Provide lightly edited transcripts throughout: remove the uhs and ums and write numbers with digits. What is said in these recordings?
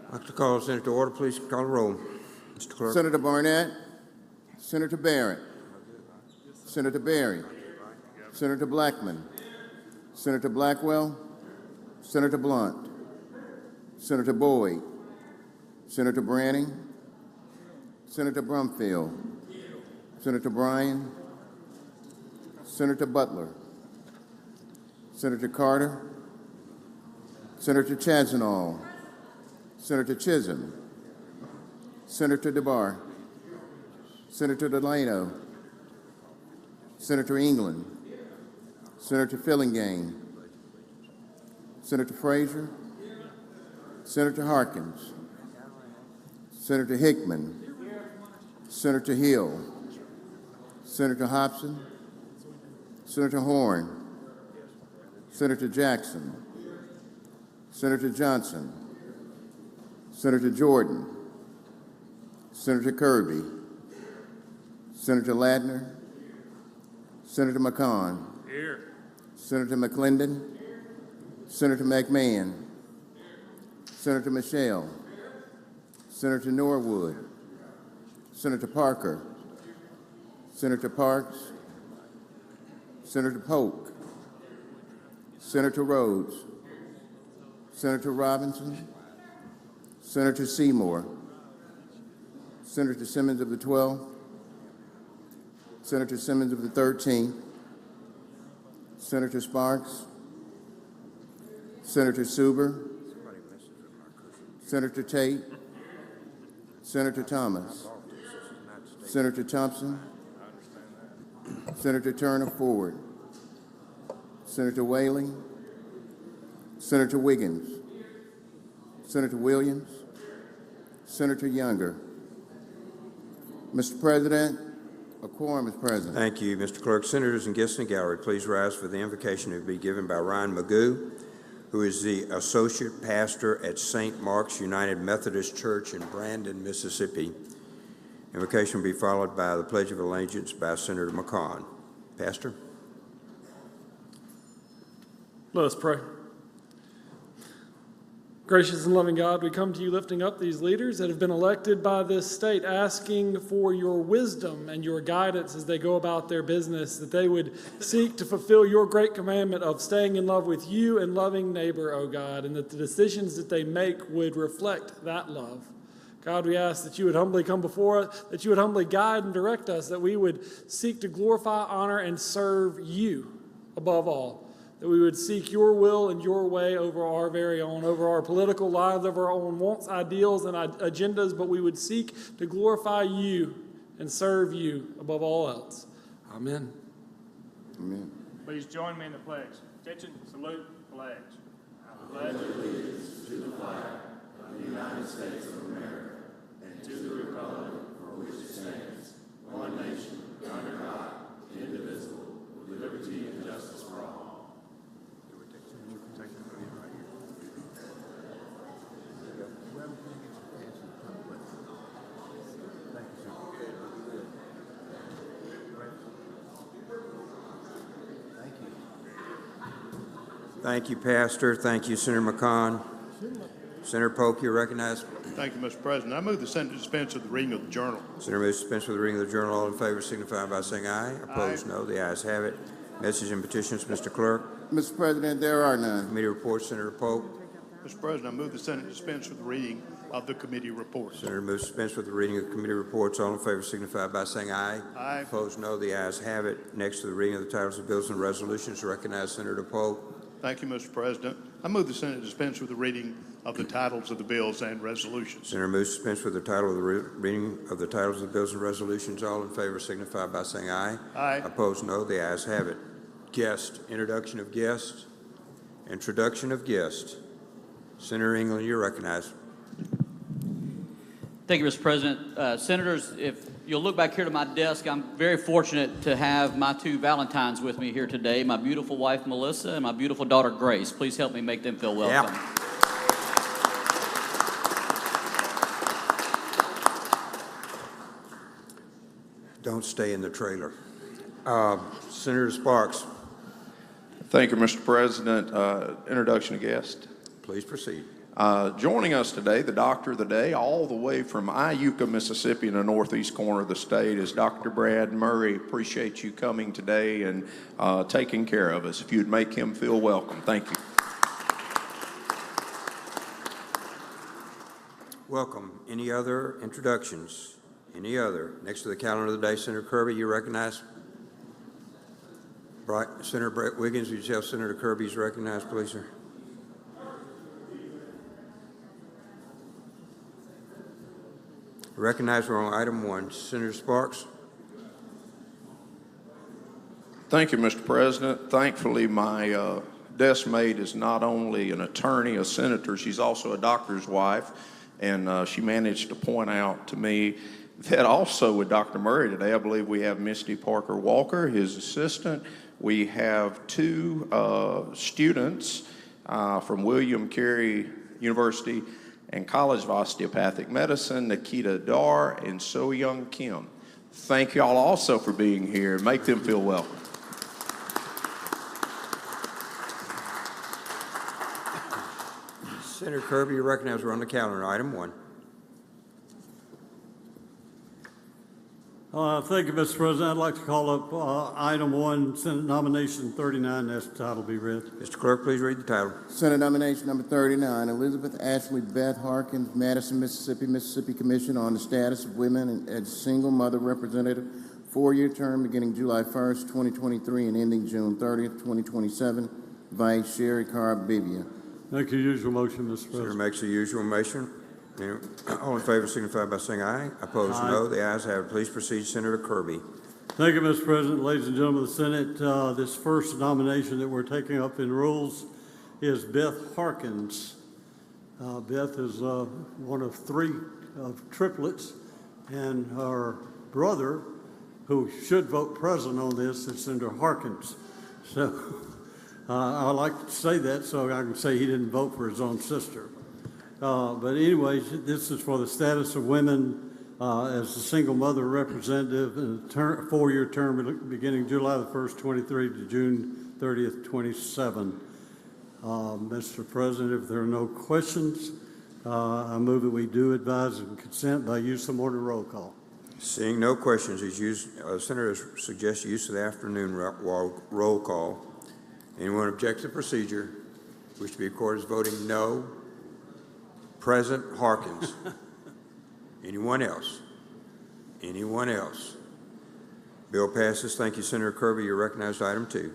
I'd like to call the Senate to order. Please call the roll. Mr. Clerk. Senator Barnett, Senator Barrett, Senator Berry, Senator Blackman, Senator Blackwell, Senator Blunt, Senator Boyd, Senator Branning, Senator Brumfield, Senator Bryan, Senator Butler, Senator Carter, Senator Chazanall, Senator Chisholm, Senator DeBar, Senator Delano, Senator England, Senator Fillingane, Senator Frazier, Senator Harkins, Senator Hickman, Senator Hill, Senator Hobson, Senator Horn, Senator Jackson, Senator Johnson, Senator Jordan, Senator Kirby, Senator Ladner, Senator McCon, Here. Senator McClendon, Senator McMahon, Senator Michelle, Senator Norwood, Senator Parker, Senator Parks, Senator Polk, Senator Rhodes, Senator Robinson, Senator Seymour, Senator Simmons of the 12th, Senator Simmons of the 13th, Senator Sparks, Senator Suber, Senator Tate, Senator Thomas, Senator Thompson, Senator Turner Ford, Senator Whaley, Senator Wiggins, Senator Williams, Senator Younger. Mr. President, a quorum is present. Thank you, Mr. Clerk. Senators and guests in the gallery, please rise for the invocation to be given by Ryan Magoo, who is the Associate Pastor at St. Mark's United Methodist Church in Brandon, Mississippi. Invocation will be followed by the Pledge of Allegiance by Senator McCon. Pastor. Let us pray. Gracious and loving God, we come to you lifting up these leaders that have been elected by this state, asking for your wisdom and your guidance as they go about their business, that they would seek to fulfill your great commandment of staying in love with you and loving neighbor, O God, and that the decisions that they make would reflect that love. God, we ask that you would humbly come before us, that you would humbly guide and direct us, that we would seek to glorify, honor, and serve you above all. That we would seek your will and your way over our very own, over our political lives, over our own wants, ideals, and agendas, but we would seek to glorify you and serve you above all else. Amen. Amen. Please join me in the pledge. Attention, salute, pledge. I pledge allegiance to the flag of the United States of America and to the republic for which it stands, one nation, under God, indivisible, with liberty and justice for all. Thank you, Pastor. Thank you, Senator McCon. Senator Polk, you're recognized. Thank you, Mr. President. I move the Senate dispense with the reading of the journal. Senator moves to dispense with the reading of the journal. All in favor signify by saying aye. Opposed, no. The ayes have it. Message and petitions, Mr. Clerk. Mr. President, there are none. Committee reports, Senator Polk. Mr. President, I move the Senate dispense with the reading of the committee reports. Senator moves to dispense with the reading of the committee reports. All in favor signify by saying aye. Aye. Opposed, no. The ayes have it. Next to the reading of the titles of bills and resolutions, recognize Senator Polk. Thank you, Mr. President. I move the Senate dispense with the reading of the titles of the bills and resolutions. Senator moves to dispense with the title of the reading of the titles of the bills and resolutions. All in favor signify by saying aye. Aye. Opposed, no. The ayes have it. Guest, introduction of guest, introduction of guest. Senator England, you're recognized. Thank you, Mr. President. Senators, if you'll look back here to my desk, I'm very fortunate to have my two Valentines with me here today, my beautiful wife, Melissa, and my beautiful daughter, Grace. Please help me make them feel welcome. Yeah. Don't stay in the trailer. Senator Sparks. Thank you, Mr. President. Introduction of guest. Please proceed. Joining us today, the doctor of the day, all the way from Iuka, Mississippi, in the northeast corner of the state, is Dr. Brad Murray. Appreciate you coming today and taking care of us. If you'd make him feel welcome. Thank you. Welcome. Any other introductions? Any other? Next to the calendar of the day, Senator Kirby, you recognize? Senator Brett Wiggins, would you have Senator Kirby's recognized, please, sir? Recognize we're on item 1. Senator Sparks. Thank you, Mr. President. Thankfully, my desk mate is not only an attorney, a senator, she's also a doctor's wife, and she managed to point out to me that also with Dr. Murray today, I believe we have Misty Parker Walker, his assistant. We have 2 students from William Carey University and College of Osteopathic Medicine, Nikita Dar and So Young Kim. Thank you all also for being here. Make them feel welcome. Senator Kirby, you recognize we're on the calendar. Item 1. Thank you, Mr. President. I'd like to call up item 1, Senate nomination 39, as the title be read. Mr. Clerk, please read the title. Senate nomination number 39, Elizabeth Ashley Beth Harkins, Madison, Mississippi, Mississippi Commission on the Status of Women as Single Mother Representative, 4-year term beginning July 1st, 2023 and ending June 30th, 2027. Vice Sherry Carr Bivia. Thank you. Usual motion, Mr. Senator President. makes the usual motion. All in favor signify by saying aye. Opposed, no. The ayes have it. Please proceed, Senator Kirby. Thank you, Mr. President. Ladies and gentlemen of the Senate, this first nomination that we're taking up in rules is Beth Harkins. Beth is one of 3 triplets, and her brother, who should vote president on this, is Senator Harkins. So I like to say that so I can say he didn't vote for his own sister. But anyways, this is for the status of women as a single mother representative in a 4-year term beginning July the 1st, 23 to June 30th, 27. Mr. President, if there are no questions, I move that we do advise and consent by use of order roll call. Seeing no questions, Senator suggests use of the afternoon roll call. Anyone object to the procedure? Wish to be recorded as voting no? President Harkins. Anyone else? Anyone else? Bill passes. Thank you, Senator Kirby. You're recognized. Item 2.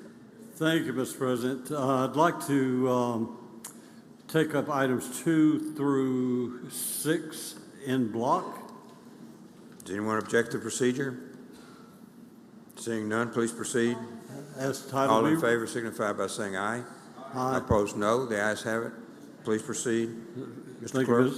Thank you, Mr. President. I'd like to take up items 2 through 6 in block. Does anyone object to the procedure? Seeing none, please proceed. As title All in be- favor signify by saying aye. Aye. Opposed, no. The ayes have it. Please proceed. Mr. Thank Clerk.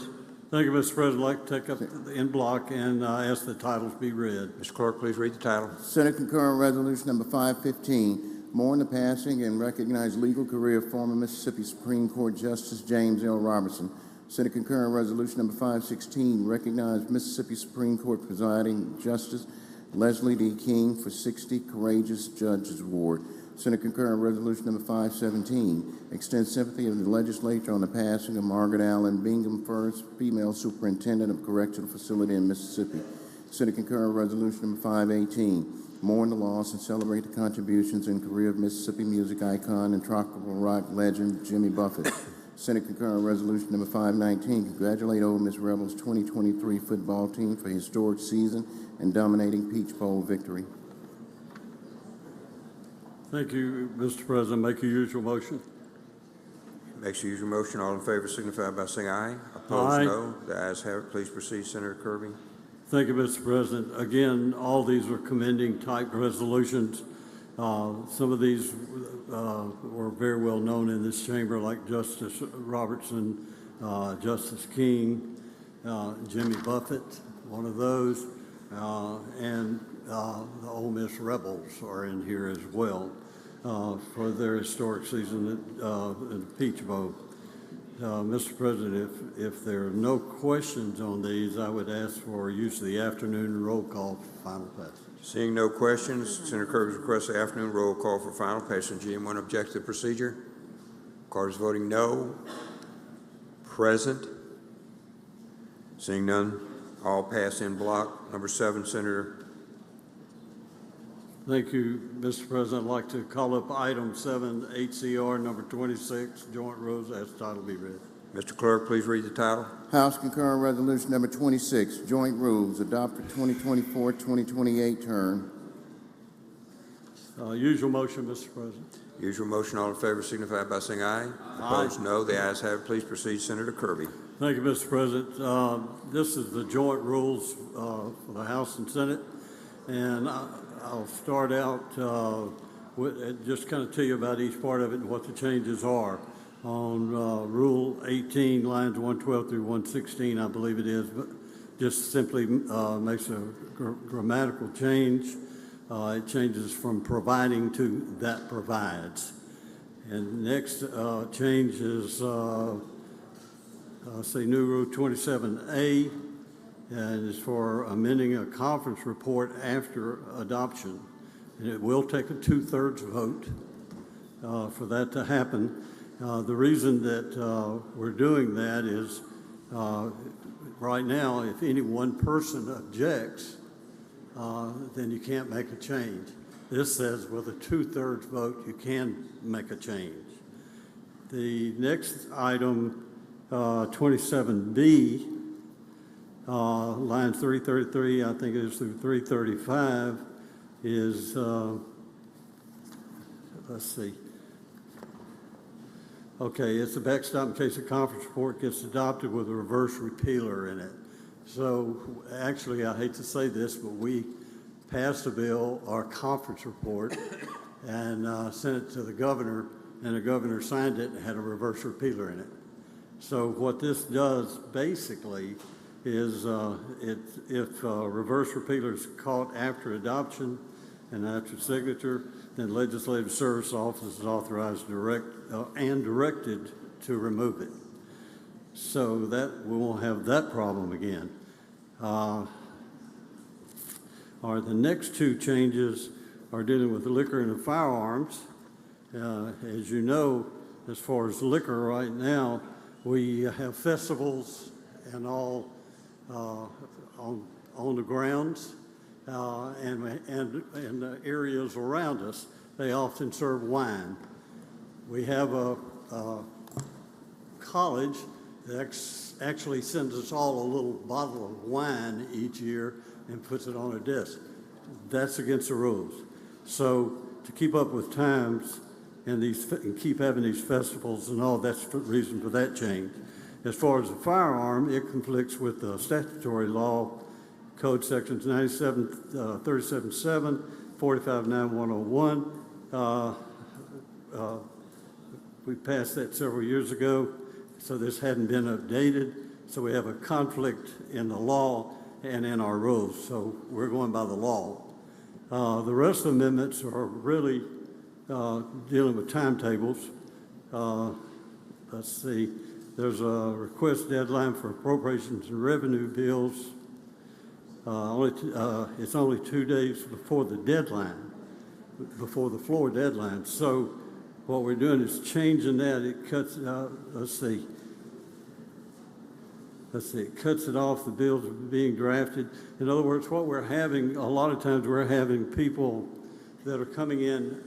you, Mr. President. I'd like to take up in block and ask the titles be read. Mr. Clerk, please read the title. Senate concurrent resolution number 515, mourn the passing and recognize legal career of former Mississippi Supreme Court Justice James L. Robertson. Senate concurrent resolution number 516, recognize Mississippi Supreme Court presiding Justice Leslie D. King for 60 Courageous Judges Award. Senate concurrent resolution number 517, extend sympathy of the legislature on the passing of Margaret Allen Bingham, first female superintendent of correctional facility in Mississippi. Senate concurrent resolution number 518, mourn the loss and celebrate the contributions and career of Mississippi music icon and tropical rock legend Jimmy Buffett. Senate concurrent resolution number 519, congratulate Ole Miss Rebels 2023 football team for historic season and dominating Peach Bowl victory. Thank you, Mr. President. Make your usual motion. Makes the usual motion. All in favor signify by saying aye. Opposed, Aye. no. The ayes have it. Please proceed, Senator Kirby. Thank you, Mr. President. Again, all these are commending type resolutions. Some of these were very well known in this chamber, like Justice Robertson, Justice King, Jimmy Buffett, one of those, and the Ole Miss Rebels are in here as well for their historic season in the Peach Bowl. Mr. President, if there are no questions on these, I would ask for use of the afternoon roll call for final passage. Seeing no questions, Senator Kirby's request the afternoon roll call for final passage. Anyone object to the procedure? Carter's voting no. present? Seeing none, all pass in block. Number 7, Senator. Thank you, Mr. President. I'd like to call up item 7, HCR number 26, joint rules, as title be read. Mr. Clerk, please read the title. House concurrent resolution number 26, joint rules, adopt for 2024-2028 term. Usual motion, Mr. President. Usual motion. All in favor signify by saying aye. Opposed, no. The ayes have it. Please proceed, Senator Kirby. Thank you, Mr. President. This is the joint rules for the House and Senate, and I'll start out with just kind of tell you about each part of it and what the changes are. On Rule 18, lines 112 through 116, I believe it is, but just simply makes a grammatical change. It changes from providing to that provides. And next change is, say, new Rule 27A, and it's for amending a conference report after adoption. And it will take a 2/3 vote for that to happen. The reason that we're doing that is right now, if any one person objects, then you can't make a change. This says with a 2/3 vote, you can make a change. The next item, 27B, lines 333, I think it is through 335, is, let's see. Okay, it's a backstop in case a conference report gets adopted with a reverse repealer in it. So actually, I hate to say this, but we passed a bill, our conference report, and sent it to the governor, and the governor signed it and had a reverse repealer in it. So what this does basically is if reverse repealer is caught after adoption and after signature, then Legislative Service Office is authorized and directed to remove it. So that we won't have that problem again. The next two changes are dealing with the liquor and the firearms. As you know, as far as liquor right now, we have festivals and all on the grounds and the areas around us. They often serve wine. We have a college that actually sends us all a little bottle of wine each year and puts it on a desk. That's against the rules. So to keep up with times and keep having these festivals and all, that's the reason for that change. As far as the firearm, it conflicts with the statutory law, Code Sections 37.7, 45.9.101. We passed that several years ago, so this hadn't been updated. So we have a conflict in the law and in our rules. So we're going by the law. The rest of the amendments are really dealing with timetables. Let's see. There's a request deadline for appropriations and revenue bills. It's only 2 days before the deadline, before the floor deadline. So what we're doing is changing that. It cuts out, let's see, it cuts it off, the bills are being drafted. In other words, what we're having, a lot of times we're having people that are coming in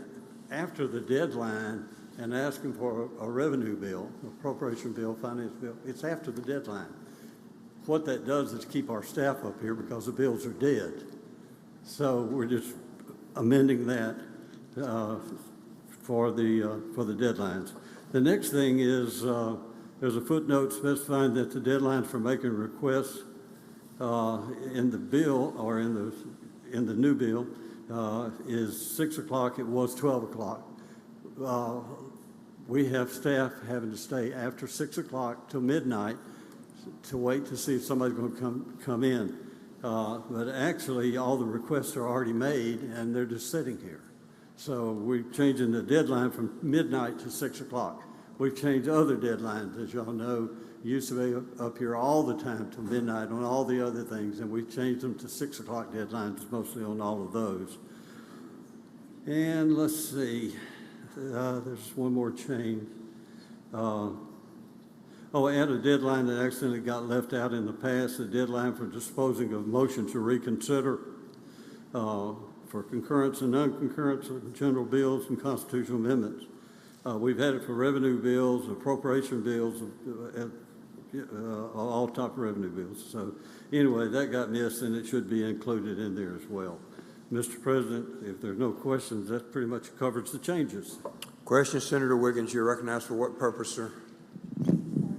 after the deadline and asking for a revenue bill, appropriation bill, finance bill. It's after the deadline. What that does is keep our staff up here because the bills are dead. So we're just amending that for the deadlines. The next thing is there's a footnote specifying that the deadline for making requests in the bill or in the new bill is 6 o'clock. It was 12 o'clock. We have staff having to stay after 6 o'clock till midnight to wait to see if somebody's going to come in. But actually, all the requests are already made, and they're just sitting here. So we're changing the deadline from midnight to 6 o'clock. We've changed other deadlines, as y'all know. It used to be up here all the time till midnight on all the other things, and we've changed them to 6 o'clock deadlines, mostly on all of those. And let's see, there's one more change. Oh, and a deadline that accidentally got left out in the past, the deadline for disposing of motion to reconsider for concurrence and non-concurrence of general bills and constitutional amendments. We've had it for revenue bills, appropriation bills, all top revenue bills. So anyway, that got missed, and it should be included in there as well. Mr. President, if there's no questions, that pretty much covers the changes. Question, Senator Wiggins, you're recognized for what purpose, sir?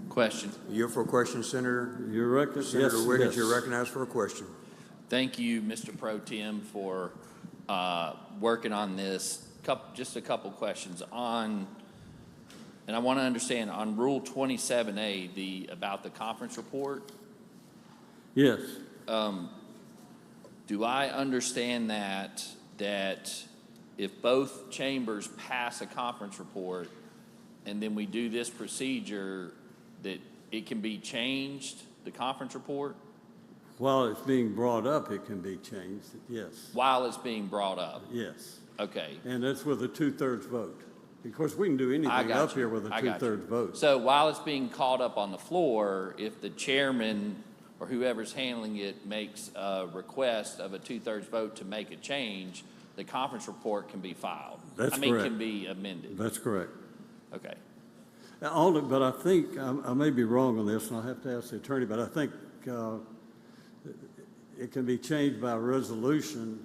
Question. You're for a question, Senator? You're recognized. Senator Yes, Wiggins, yes. you're recognized for a question. Thank you, Mr. Pro Tem, for working on this. Just a couple questions on, and I want to understand on Rule 27A, about the conference report. Yes. Do I understand that if both chambers pass a conference report and then we do this procedure, that it can be changed, the conference report, While it's being brought up, it can be changed, yes. while it's being brought up? Yes. Okay. And that's with a two-thirds vote. Of course, we can do I anything got up you. here with a I got you. two-thirds vote. So while it's being called up on the floor, if the chairman or whoever's handling it makes a request of a two-thirds vote to make a change, the conference report can be filed. That's I mean, correct. can be amended. That's correct. Okay. But I think, I may be wrong on this, and I'll have to ask the attorney, but I think it can be changed by resolution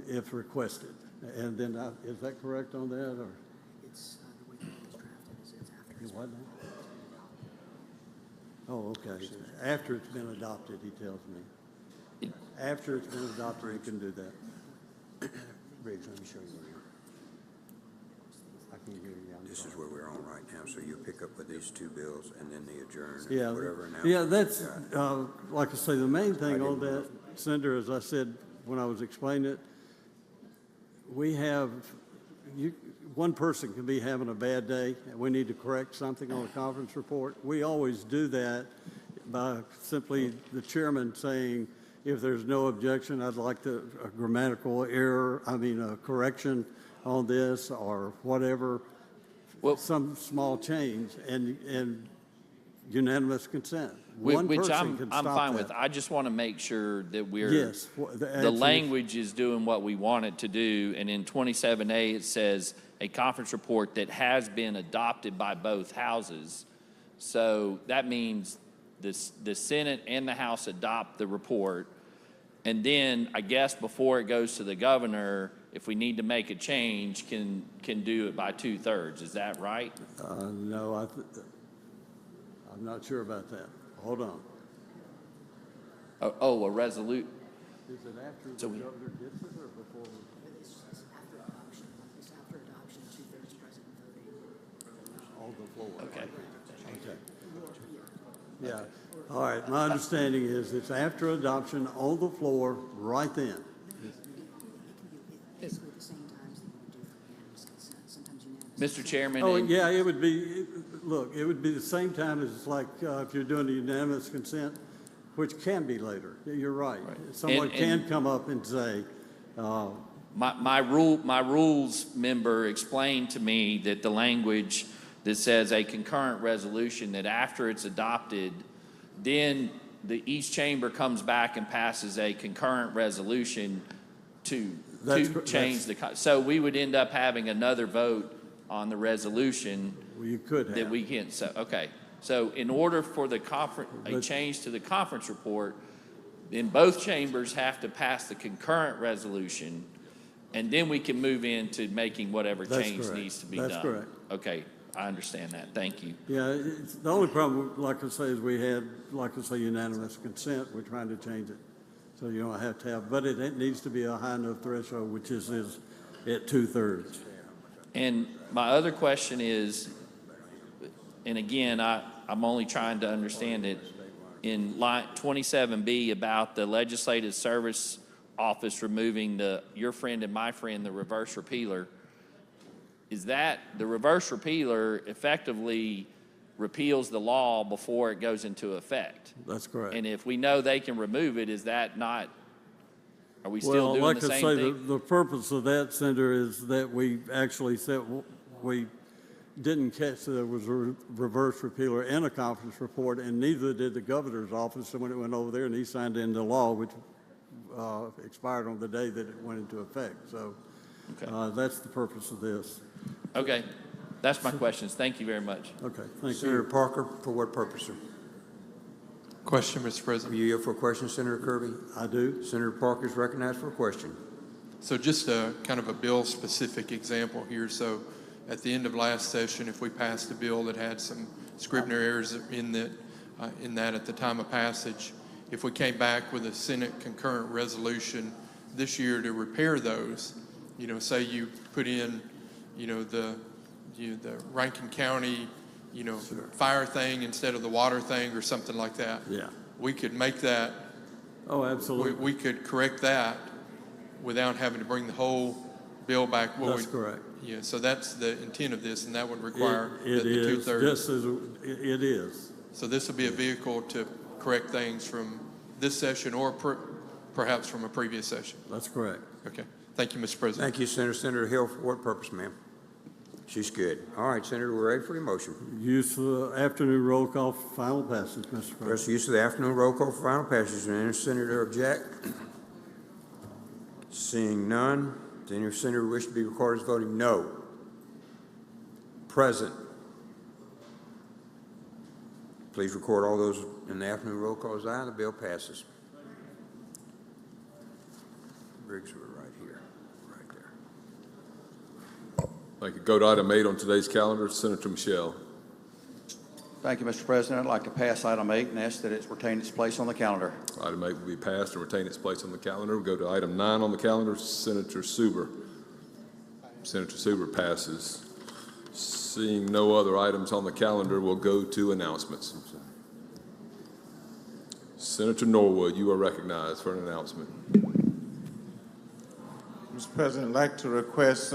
if requested. And then, is that correct on that, or? It's, the way it's drafted is it's after it's What now? Oh, okay. After it's been adopted, he tells me. After it's been adopted, he can do that. Briggs, let me show you where you're. I can hear you. I'm This is sorry. where we're on right now, so you pick up with these two bills and then the adjourn, Yeah, whatever announcement. yeah, that's, you've got. like I say, the main thing I on didn't that, Senator, as I said when I was explaining it, we have, one person can be having a bad day, and we need to correct something on a conference report. We always do that by simply the chairman saying, if there's no objection, I'd like a grammatical error, a correction on this, or whatever, Well, some small change, and unanimous consent. One which person can I'm stop fine that. with. I just want to make sure that we're. Yes. The language is doing what we want it to do, and in 27A, it says a conference report that has been adopted by both houses. So that means the Senate and the House adopt the report, and then I guess before it goes to the governor, if we need to make a change, can do it by 2/3. Is that right? No, I'm not sure about that. Hold on. Oh, a resolute. Is it after So the we- governor gets it or before? It's after adoption. It's after adoption, 2/3 president voting. On the floor. Okay. Okay. Yeah. All right. My understanding is it's after adoption on the floor right then. It can be basically the same times that you would do for unanimous consent, sometimes unanimous. Mr. Chairman. Oh, and- yeah, it would be, look, it would be the same time as like if you're doing a unanimous consent, which can be later. You're right. Someone And- can come up and say, My rules member explained to me that the language that says a concurrent resolution, that after it's adopted, then each chamber comes back and passes a concurrent resolution to change so we would end up having another vote on the resolution well, you could have. that we can't, okay. So in order for a But- change to the conference report, then both chambers have to pass the concurrent resolution, and then we can move into making whatever That's change correct. needs to be done. That's correct. Okay, I understand that. Thank you. Yeah, the only problem, like I say, is we had, like I say, unanimous consent. We're trying to change it. So you don't have to have, but it needs to be a high enough threshold, which is at 2/3. And my other question is, and again, I'm only trying to understand it, in line 27B about the Legislative Service Office removing your friend and my friend, the reverse repealer, is that the reverse repealer effectively repeals the law before it goes into effect? That's correct. And if we know they can remove it, is that not, are we still Well, doing like the I same say, thing? the purpose of that, Senator, is that we actually said we didn't catch that there was a reverse repealer in a conference report, and neither did the governor's office. So when it went over there and he signed into law, which expired on the day that it went into effect. So that's the purpose of this. Okay, that's my questions. Thank you very much. Okay, thank Senator you. Parker, for what purpose, sir? Question, Mr. Are President. you here for a question, Senator Kirby? I do. Senator Parker is recognized for a question. So just a kind of a bill-specific example here. So at the end of last session, if we passed a bill that had some Scribner errors in that at the time of passage, if we came back with a Senate concurrent resolution this year to repair those, say you put in, the Rankin County, fire thing instead of the water thing or something like that. Yeah. We could make that. Oh, absolutely. We could correct that without having to bring the whole bill back. That's correct. Yeah, so that's the intent of this, and that would require It the is, two-thirds. just as it is. So this will be a vehicle to correct things from this session or perhaps from a previous session. That's correct. Okay. Thank you, Mr. President. Thank you, Senator. Senator Hill, for what purpose, ma'am? She's good. All right, Senator, we're ready for your motion. Use of the afternoon roll call for final passage, Mr. President. Press use of the afternoon roll call for final passage. Does any senator object? Seeing none, does any senator wish to be recorded as voting no? Present. Please record all those in the afternoon roll call as aye, and the bill passes. Briggs, we're right here, right there. Thank you. Go to item 8 on today's calendar, Senator Michelle. Thank you, Mr. President. I'd like to pass item 8 and ask that it's retain its place on the calendar. Item 8 will be passed and retain its place on the calendar. We'll go to item 9 on the calendar, Senator Suber. Senator Suber passes. Seeing no other items on the calendar, we'll go to announcements. Senator Norwood, you are recognized for an announcement. Mr. President, I'd like to request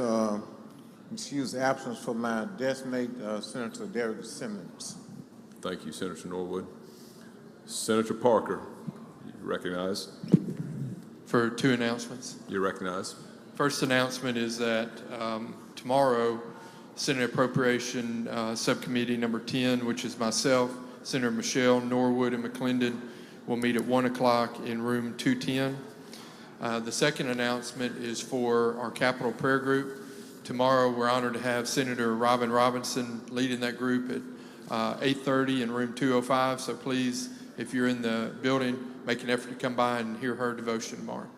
excuse absence for my desk mate, Senator Derek Simmons. Thank you, Senator Norwood. Senator Parker, you're recognized. For two announcements. You're recognized. First announcement is that tomorrow, Senate Appropriation Subcommittee number 10, which is myself, Senator Michelle, Norwood, and McClendon, will meet at 1 o'clock in room 210. The second announcement is for our Capitol Prayer Group. Tomorrow, we're honored to have Senator Robin Robinson leading that group at 8:30 in room 205. So please, if you're in the building, make an effort to come by and hear her devotion tomorrow.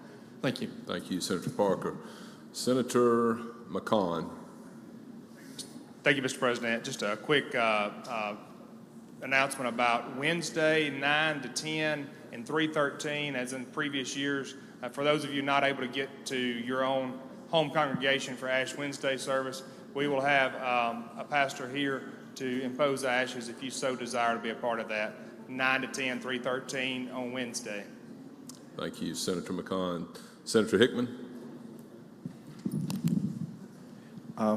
Thank you. Thank you, Senator Parker. Senator McCon. Thank you, Mr. President. Just a quick announcement about Wednesday, 9 to 10 and 3:13, as in previous years. For those of you not able to get to your own home congregation for Ash Wednesday service, we will have a pastor here to impose the ashes if you so desire to be a part of that. 9 to 10, 3:13 on Wednesday. Thank you, Senator McCon. Senator Hickman.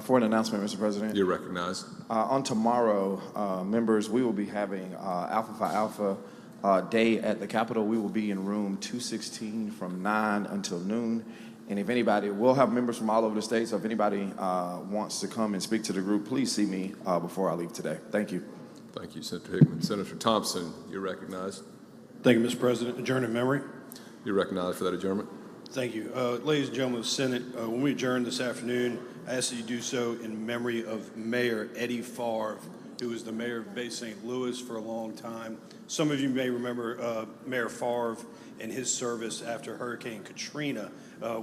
For an announcement, Mr. President. You're recognized. On tomorrow, members, we will be having Alpha Phi Alpha Day at the Capitol. We will be in room 216 from 9 until noon. And if anybody, we'll have members from all over the state, so if anybody wants to come and speak to the group, please see me before I leave today. Thank you. Thank you, Senator Hickman. Senator Thompson, you're recognized. Thank you, Mr. President. Adjourn in memory. You're recognized for that adjournment. Thank you. Ladies and gentlemen of the Senate, when we adjourn this afternoon, I ask that you do so in memory of Mayor Eddie Favre, who was the mayor of Bay St. Louis for a long time. Some of you may remember Mayor Favre and his service after Hurricane Katrina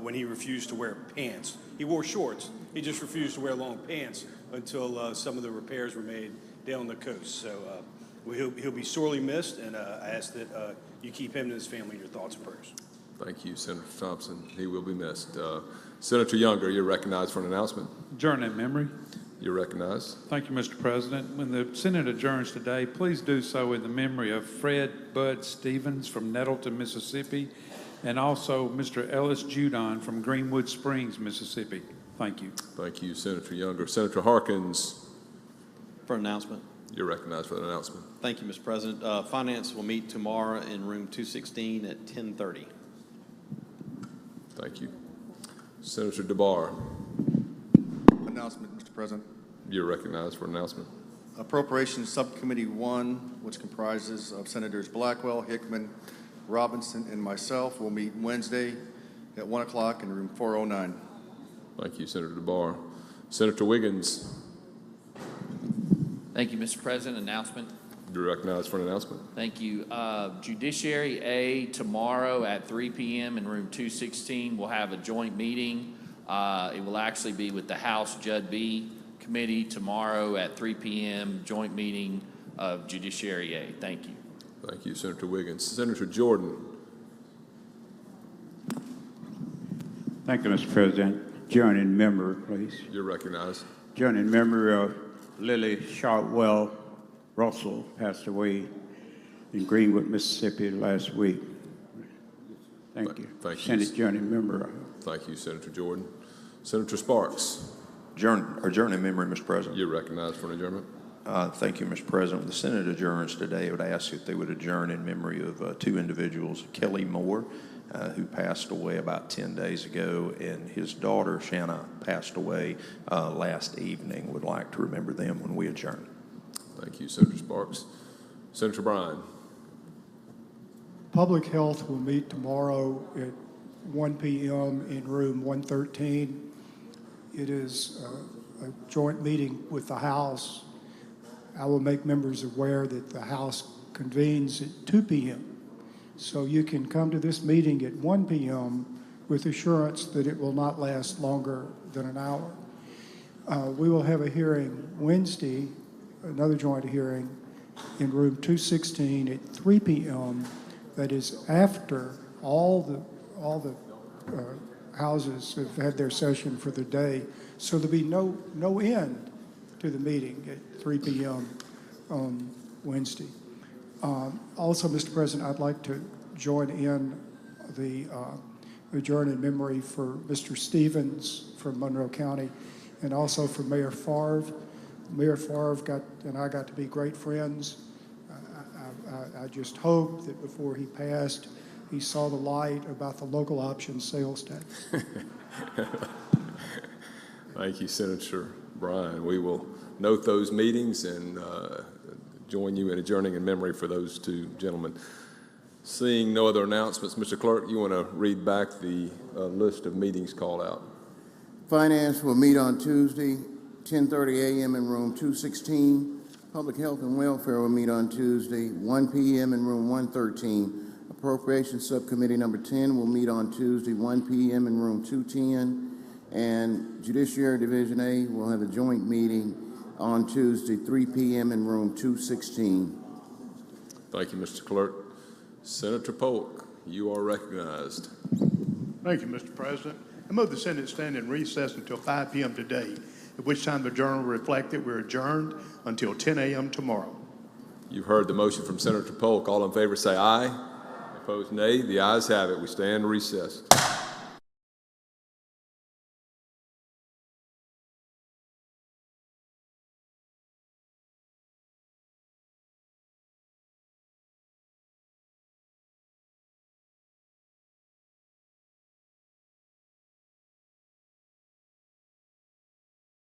when he refused to wear pants. He wore shorts. He just refused to wear long pants until some of the repairs were made down the coast. So he'll be sorely missed, and I ask that you keep him and his family in your thoughts and prayers. Thank you, Senator Thompson. He will be missed. Senator Younger, you're recognized for an announcement. Adjourn in memory. You're recognized. Thank you, Mr. President. When the Senate adjourns today, please do so in the memory of Fred Bud Stevens from Nettleton, Mississippi, and also Mr. Ellis Judon from Greenwood Springs, Mississippi. Thank you. Thank you, Senator Younger. Senator Harkins. For an announcement. You're recognized for that announcement. Thank you, Mr. President. Finance will meet tomorrow in room 216 at 10:30. Thank you. Senator DeBar. Announcement, Mr. President. You're recognized for an announcement. Appropriations Subcommittee 1, which comprises of Senators Blackwell, Hickman, Robinson, and myself, will meet Wednesday at 1 o'clock in room 409. Thank you, Senator DeBar. Senator Wiggins. Thank you, Mr. President. Announcement. You're recognized for an announcement. Thank you. Judiciary A tomorrow at 3 p.m. in room 216. We'll have a joint meeting. It will actually be with the House Judd B Committee tomorrow at 3 p.m. joint meeting of Judiciary A. Thank you. Thank you, Senator Wiggins. Senator Jordan. Thank you, Mr. President. Joining member, please. You're recognized. Joining member of Lily Shotwell Russell passed away in Greenwood, Mississippi last week. Thank you. Thank you. Senate joining member. Thank you, Senator Jordan. Senator Sparks. Adjourn in memory, Mr. President. You're recognized for an adjournment. Thank you, Mr. President. When the Senate adjourns today, I would ask if they would adjourn in memory of two individuals, Kelly Moore, who passed away about 10 days ago, and his daughter, Shanna, passed away last evening. Would like to remember them when we adjourn. Thank you, Senator Sparks. Senator Bryan. Public Health will meet tomorrow at 1 p.m. in room 113. It is a joint meeting with the House. I will make members aware that the House convenes at 2 p.m. So you can come to this meeting at 1 p.m. with assurance that it will not last longer than an hour. We will have a hearing Wednesday, another joint hearing in room 216 at 3 p.m. That is after all the houses have had their session for the day. So there'll be no end to the meeting at 3 p.m. on Wednesday. Also, Mr. President, I'd like to join in the adjourn in memory for Mr. Stevens from Monroe County, and also for Mayor Favre. Mayor Favre and I got to be great friends. I just hope that before he passed, he saw the light about the local option sales tax. Thank you, Senator Bryan. We will note those meetings and join you in adjourning in memory for those two gentlemen. Seeing no other announcements, Mr. Clerk, you want to read back the list of meetings called out? Finance will meet on Tuesday, 10:30 a.m. in room 216. Public Health and Welfare will meet on Tuesday, 1 p.m. in room 113. Appropriations Subcommittee number 10 will meet on Tuesday, 1 p.m. in room 210. And Judiciary Division A will have a joint meeting on Tuesday, 3 p.m. in room 216. Thank you, Mr. Clerk. Senator Polk, you are recognized. Thank you, Mr. President. I move the Senate stand in recess until 5 p.m. today, at which time the Journal will reflect that we're adjourned until 10 a.m. tomorrow. You've heard the motion from Senator Polk. All in favor say aye. Opposed, nay. The ayes have it. We stand recessed.